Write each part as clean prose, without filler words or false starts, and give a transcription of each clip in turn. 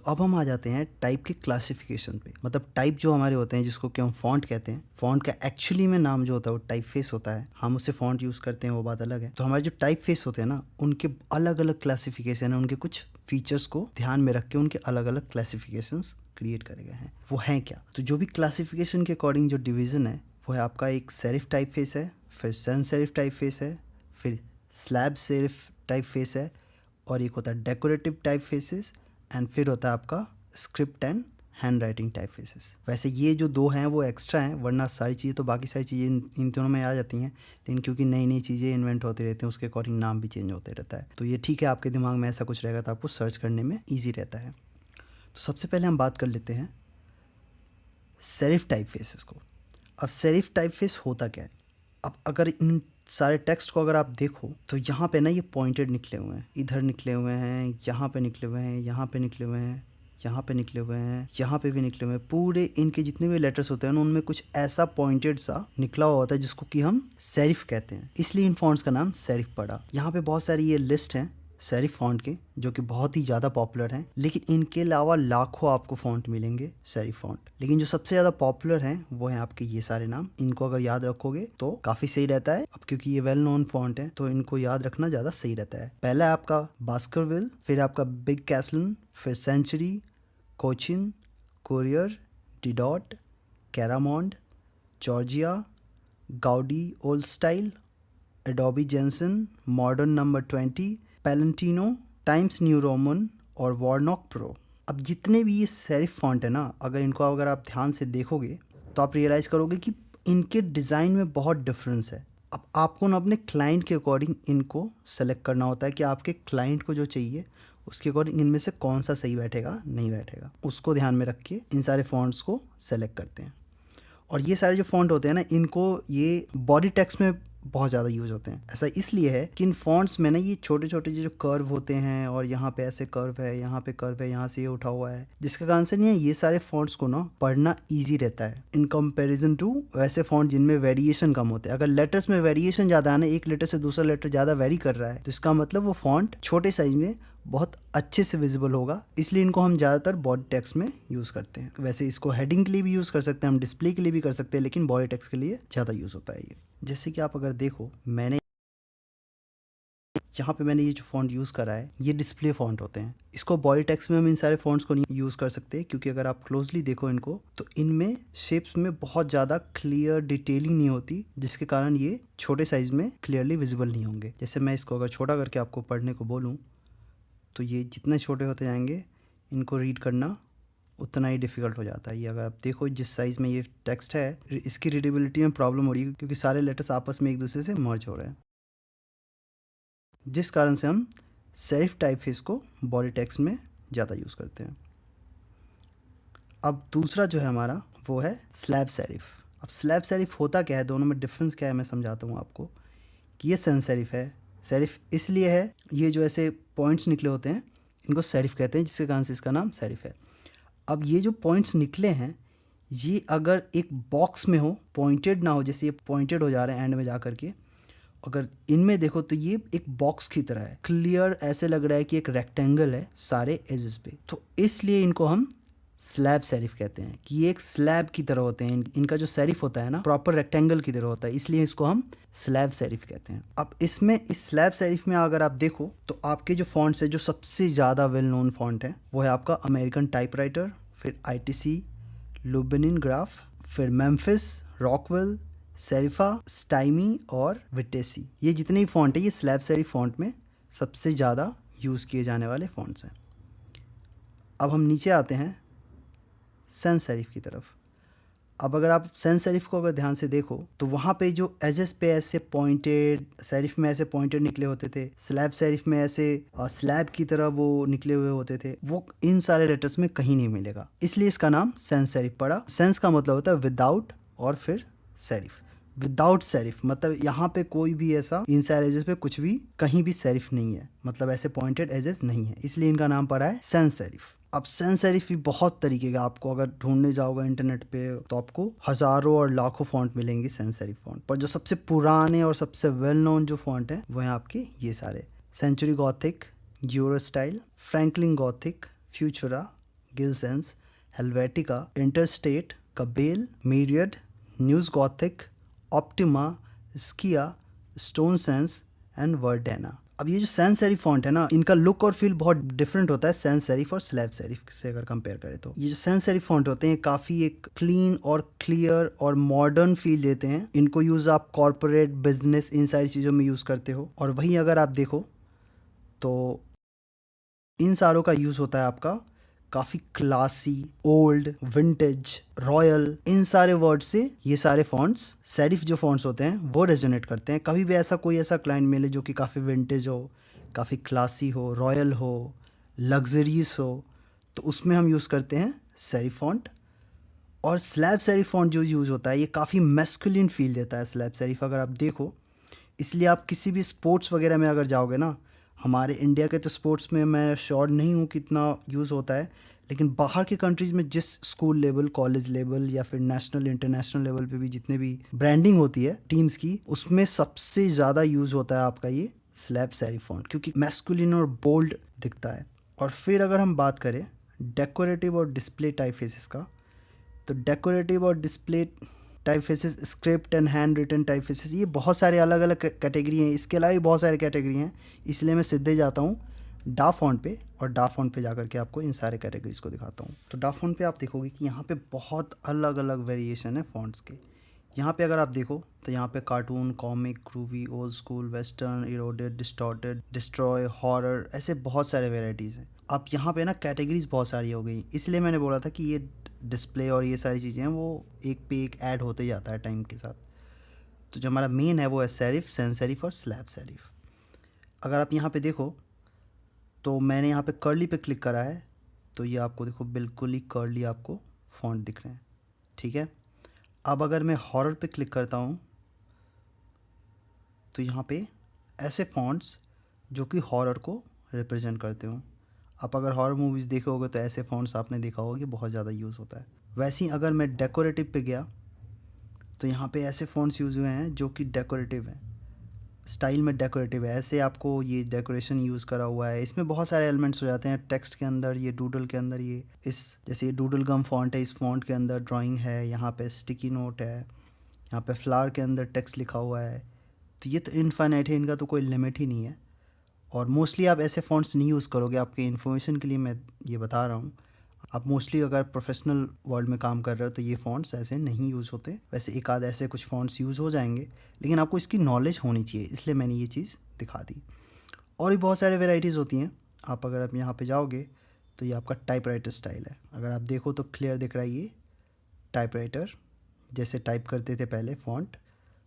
अब हम आ जाते हैं टाइप के क्लासिफिकेशन पे। मतलब टाइप जो हमारे होते हैं जिसको कि हम फॉन्ट कहते हैं, फॉन्ट का एक्चुअली में नाम जो होता है वो टाइप फेस होता है। हम उसे फॉन्ट यूज़ करते हैं वो बात अलग है। तो हमारे जो टाइप फेस होते हैं ना, उनके अलग अलग क्लासिफिकेशन है, उनके कुछ फीचर्स को ध्यान में रख के उनके अलग अलग क्लासिफिकेशंस क्रिएट करे गए हैं। वो हैं क्या? तो जो भी क्लासिफिकेशन के अकॉर्डिंग जो डिवीज़न है वो है आपका एक सेरिफ टाइप फेस है, फिर सैंस सेरिफ टाइप फेस है, फिर स्लैब सेरिफ टाइप फेस है, और एक होता है डेकोरेटिव टाइप फेसेस, एंड फिर होता है आपका script and hand writing type faces. वैसे ये जो दो हैं वो एक्स्ट्रा हैं, वरना सारी चीज़ें तो बाकी सारी चीज़ें इन दोनों में आ जाती हैं, लेकिन क्योंकि नई नई चीज़ें इन्वेंट होती रहती हैं उसके अकॉर्डिंग नाम भी चेंज होते रहता है। तो ये ठीक है, आपके दिमाग में ऐसा कुछ रहेगा तो आपको सर्च करने में ईजी रहता है। तो सबसे पहले हम बात कर लेते हैं सेरिफ टाइप फेसेस को। अब सेरिफ टाइप फेस होता क्या है? अब अगर इन सारे टेक्स्ट को अगर आप देखो तो यहाँ पे ना ये पॉइंटेड निकले हुए हैं, इधर निकले हुए हैं, यहाँ पे निकले हुए हैं, यहाँ पे निकले हुए हैं, यहाँ पे निकले हुए हैं, यहाँ पे भी निकले हुए हैं। पूरे इनके जितने भी लेटर्स होते हैं उनमें कुछ ऐसा पॉइंटेड सा निकला हुआ होता है जिसको कि हम सेरिफ कहते हैं, इसलिए इन फॉन्ट्स का नाम सेरिफ पड़ा। यहाँ पे बहुत सारी ये लिस्ट हैं सेरिफ फॉन्ट के जो कि बहुत ही ज़्यादा पॉपुलर हैं, लेकिन इनके अलावा लाखों आपको फॉन्ट मिलेंगे सेरिफ फॉन्ट। लेकिन जो सबसे ज़्यादा पॉपुलर हैं वो हैं आपके ये सारे नाम। इनको अगर याद रखोगे तो काफ़ी सही रहता है। अब क्योंकि ये वेल नोन फॉन्ट है तो इनको याद रखना ज़्यादा सही रहता है। पहला है आपका बास्करविल, फिर आपका बिग कैसलन, फिर Century, Cochin, Courier, Didot, Garamond, Georgia, Goudy old style, Adobe Jenson, modern number 20, Palatino, Times New Roman और वॉर्नॉक प्रो। अब जितने भी ये सेरिफ फॉन्ट है ना, अगर आप ध्यान से देखोगे तो आप रियलाइज़ करोगे कि इनके डिज़ाइन में बहुत डिफरेंस है। अब आपको ना अपने क्लाइंट के अकॉर्डिंग इनको सेलेक्ट करना होता है कि आपके क्लाइंट को जो चाहिए उसके अकॉर्डिंग इनमें से कौन सा सही बैठेगा नहीं बैठेगा, उसको ध्यान में रख के इन सारे फॉन्ट्स को सेलेक्ट करते हैं। और ये सारे जो फॉन्ट होते हैं ना, इनको ये बॉडी टेक्स्ट में बहुत ज़्यादा यूज़ होते हैं। ऐसा इसलिए है कि इन फॉन्ट्स में ना ये छोटे छोटे जो कर्व होते हैं, और यहाँ पे ऐसे कर्व है, यहाँ पे कर्व है, यहाँ से ये उठा हुआ है, जिसका कारण से नहीं है ये सारे फॉन्ट्स को ना पढ़ना ईजी रहता है इन कंपैरिजन टू वैसे फॉन्ट जिनमें वेरिएशन कम होते हैं। अगर लेटर्स में वेरिएशन ज़्यादा है ना, एक लेटर से दूसरा लेटर ज़्यादा वेरी कर रहा है, तो इसका मतलब वो फॉन्ट छोटे साइज में बहुत अच्छे से विजिबल होगा, इसलिए इनको हम ज़्यादातर बॉडी टेक्स्ट में यूज़ करते हैं। वैसे इसको हेडिंग के लिए भी यूज़ कर सकते हैं, हम डिस्प्ले के लिए भी कर सकते हैं, लेकिन बॉडी टेक्स्ट के लिए ज़्यादा यूज़ होता है ये। जैसे कि आप अगर देखो, मैंने यहाँ पे ये जो फॉन्ट यूज़ करा है ये डिस्प्ले फॉन्ट होते हैं। इसको बॉडी टेक्स्ट में हम इन सारे फॉन्ट्स को नहीं यूज़ कर सकते, क्योंकि अगर आप क्लोजली देखो इनको तो इनमें शेप्स में बहुत ज़्यादा क्लियर डिटेलिंग नहीं होती, जिसके कारण ये छोटे साइज़ में क्लियरली विजिबल नहीं होंगे। जैसे मैं इसको अगर छोटा करके आपको पढ़ने को बोलूँ तो ये जितने छोटे होते जाएंगे इनको रीड करना उतना ही डिफ़िकल्ट हो जाता है। ये अगर आप देखो जिस साइज़ में ये टेक्स्ट है, इसकी रीडेबिलिटी में प्रॉब्लम हो रही है, क्योंकि सारे लेटर्स आपस में एक दूसरे से मर्ज हो रहे हैं, जिस कारण से हम सेरिफ टाइप फेस को बॉडी टेक्स्ट में ज़्यादा यूज़ करते हैं। अब दूसरा जो है हमारा वो है स्लैब सेरिफ। अब स्लैब सेरिफ होता क्या है, दोनों में डिफरेंस क्या है मैं समझाता हूँ आपको। कि ये सैंस सेरिफ है। सेरिफ इसलिए है, ये जो ऐसे पॉइंट्स निकले होते हैं इनको सेरिफ कहते हैं, जिसके कारण से इसका नाम सेरिफ है। अब ये जो पॉइंट्स निकले हैं ये अगर एक बॉक्स में हो, पॉइंटेड ना हो, जैसे ये पॉइंटेड हो जा रहे हैं एंड में जा कर के, अगर इनमें देखो तो ये एक बॉक्स की तरह है, क्लियर ऐसे लग रहा है कि एक रेक्टेंगल है सारे एजेस पे, तो इसलिए इनको हम स्लैब सेरिफ कहते हैं। कि ये एक स्लैब की तरह होते हैं, इनका जो सेरिफ होता है ना प्रॉपर रेक्टेंगल की तरह होता है, इसलिए इसको हम स्लैब सेरिफ कहते हैं। अब इसमें इस स्लैब सेरिफ में अगर आप देखो तो आपके जो फॉन्ट्स है, जो सबसे ज़्यादा वेल नोन फॉन्ट है वो है आपका अमेरिकन टाइपराइटर, फिर ITC, लुबिनिन ग्राफ, फिर मेम्फिस, रॉकवेल, सेरिफा, स्टाइमी और विटेसी। ये जितने ही फॉन्ट है ये स्लैब सेरिफ फॉन्ट में सबसे ज़्यादा यूज़ किए जाने वाले फॉन्ट्स हैं। अब हम नीचे आते हैं सैंस सेरिफ की तरफ। अब अगर आप सैंस सेरिफ को अगर ध्यान से देखो तो वहाँ पे जो एजेस पे ऐसे पॉइंटेड, सेरिफ में ऐसे पॉइंटेड निकले होते थे, स्लैब सेरिफ में ऐसे स्लैब की तरह वो निकले हुए होते थे, वो इन सारे लेटर्स में कहीं नहीं मिलेगा, इसलिए इसका नाम सैंस सेरिफ पड़ा। सेंस का मतलब होता है विदाउट, और फिर सेरिफ। विदाउट सेरिफ मतलब यहाँ पे कोई भी ऐसा इन सारे एजेस पे कुछ भी कहीं भी सेरिफ नहीं है, मतलब ऐसे पॉइंटेड एजेस नहीं है, इसलिए इनका नाम पड़ा है सैंस सेरिफ। अब सैंस सेरिफ भी बहुत तरीके का, आपको अगर ढूंढने जाओगे इंटरनेट पे तो आपको हज़ारों और लाखों फॉन्ट मिलेंगे सैंस सेरिफ फॉन्ट, पर जो सबसे पुराने और सबसे वेल नोन जो फॉन्ट है वो हैं आपके ये सारे: Century Gothic, Eurostile, Franklin Gothic, Futura, Gill Sans, Helvetica, Interstate, Kabel, Myriad, News Gothic, Optima, Skia, Stone Sans and Verdana. अब ये जो सैंस सेरिफ फॉन्ट है ना, इनका लुक और फील बहुत डिफरेंट होता है सैंस सेरिफ और स्लैब सेरिफ से अगर कंपेयर करें तो। ये जो सैंस सेरिफ फॉन्ट होते हैं काफ़ी एक क्लीन और क्लियर और मॉडर्न फील देते हैं। इनको यूज़ आप कॉर्पोरेट, बिजनेस, इन सारी चीज़ों में यूज़ करते हो। और वहीं अगर आप देखो तो इन सारों का यूज़ होता है आपका काफ़ी क्लासी, ओल्ड, विंटेज, रॉयल, इन सारे वर्ड से ये सारे फॉन्ट्स, सेरिफ जो फॉन्ट्स होते हैं वो रेजोनेट करते हैं। कभी भी ऐसा कोई ऐसा क्लाइंट मिले जो कि काफ़ी विंटेज हो, काफ़ी क्लासी हो, रॉयल हो, लग्जरीज हो, तो उसमें हम यूज़ करते हैं सेरिफ फॉन्ट। और स्लैब सेरिफ फॉन्ट जो यूज़ होता है ये काफ़ी मैस्कुलिन फील देता है स्लैब सेरिफ, अगर आप देखो। इसलिए आप किसी भी स्पोर्ट्स वगैरह में अगर जाओगे ना, हमारे इंडिया के तो स्पोर्ट्स में मैं श्योर नहीं हूँ कितना यूज़ होता है, लेकिन बाहर के कंट्रीज़ में जिस स्कूल लेवल, कॉलेज लेवल या फिर नेशनल, इंटरनेशनल लेवल पे भी जितने भी ब्रांडिंग होती है टीम्स की, उसमें सबसे ज़्यादा यूज़ होता है आपका ये स्लैब सेरिफ फॉन्ट, क्योंकि मैस्कुलिन और बोल्ड दिखता है। और फिर अगर हम बात करें डेकोरेटिव और डिस्प्ले टाइपफेसेस का, तो डेकोरेटिव और display typefaces, script and handwritten typefaces, ये बहुत सारे अलग अलग कैटेगरी हैं। इसके अलावा भी बहुत सारे कैटेगरी हैं, इसलिए मैं सीधे जाता हूँ डा फॉन्ट पे, और डा फॉन्ट पे जाकर के आपको इन सारे कैटेगरीज को दिखाता हूँ। तो डा फॉन्ट पे आप देखोगे कि यहाँ पे बहुत अलग अलग वेरिएशन है फॉन्ट्स के। यहाँ पे अगर आप देखो तो यहाँ पे cartoon, comic, groovy, old school, western, eroded, distorted, destroy, horror, ऐसे बहुत सारे वेराइटीज़ हैं। अब यहाँ पे ना कैटेगरीज बहुत सारी हो गई, इसलिए मैंने बोला था कि ये डिस्प्ले और ये सारी चीज़ें हैं वो एक पे एक ऐड होते जाता है टाइम के साथ। तो जो हमारा मेन है वो है सेरिफ, सैंस सेरिफ और स्लैब सेरिफ। अगर आप यहाँ पे देखो तो मैंने यहाँ पे कर्ली पे क्लिक करा है, तो ये आपको देखो बिल्कुल ही कर्ली आपको फॉन्ट दिख रहे हैं, ठीक है। अब अगर मैं हॉरर पे क्लिक करता हूँ तो यहाँ पे ऐसे फॉन्ट्स जो कि हॉरर को रिप्रेजेंट करते हो। आप अगर हॉरर मूवीज़ देखे होगे तो ऐसे फॉन्ट्स आपने देखा होगा कि बहुत ज़्यादा यूज़ होता है। वैसे ही अगर मैं डेकोरेटिव पे गया तो यहाँ पे ऐसे फॉन्ट्स यूज़ हुए हैं जो कि डेकोरेटिव हैं, स्टाइल में डेकोरेटिव है। ऐसे आपको ये डेकोरेशन यूज़ करा हुआ है, इसमें बहुत सारे एलिमेंट्स हो जाते हैं टेक्स्ट के अंदर, ये डूडल के अंदर, ये इस जैसे ये डूडल गम फॉन्ट है, इस फॉन्ट के अंदर ड्राइंग है, यहाँ पे स्टिकी नोट है, यहाँ पे फ्लावर के अंदर टेक्स्ट लिखा हुआ है। तो ये तो इनफाइनाइट है, इनका तो कोई लिमिट ही नहीं है। और मोस्टली आप ऐसे फॉन्ट्स नहीं यूज़ करोगे, आपके इन्फॉर्मेशन के लिए मैं ये बता रहा हूँ। आप मोस्टली अगर प्रोफेशनल वर्ल्ड में काम कर रहे हो तो ये फ़ॉन्ट्स ऐसे नहीं यूज़ होते। वैसे एक आध ऐसे कुछ फ़ॉन्ट्स यूज़ हो जाएंगे, लेकिन आपको इसकी नॉलेज होनी चाहिए, इसलिए मैंने ये चीज़ दिखा दी। और भी बहुत सारे वेराइटीज़ होती हैं। आप अगर आप यहाँ पे जाओगे तो ये आपका टाइपराइटर स्टाइल है। अगर आप देखो तो क्लियर दिख रहा है, ये टाइपराइटर जैसे टाइप करते थे पहले फ़ॉन्ट,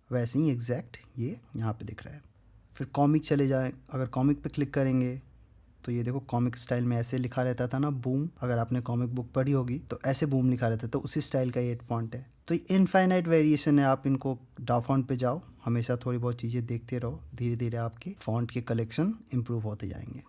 वैसे ही एग्जैक्ट ये यहाँ पे दिख रहा है। फिर कॉमिक चले जाएँ, अगर कॉमिक पे क्लिक करेंगे तो ये देखो कॉमिक स्टाइल में ऐसे लिखा रहता था ना, बूम। अगर आपने कॉमिक बुक पढ़ी होगी तो ऐसे बूम लिखा रहता है, तो उसी स्टाइल का ये फॉन्ट है। तो ये इनफाइनाइट वेरिएशन है, आप इनको डा फॉन्ट पे जाओ, हमेशा थोड़ी बहुत चीज़ें देखते रहो, धीरे धीरे आपके फॉन्ट के कलेक्शन इंप्रूव होते जाएंगे।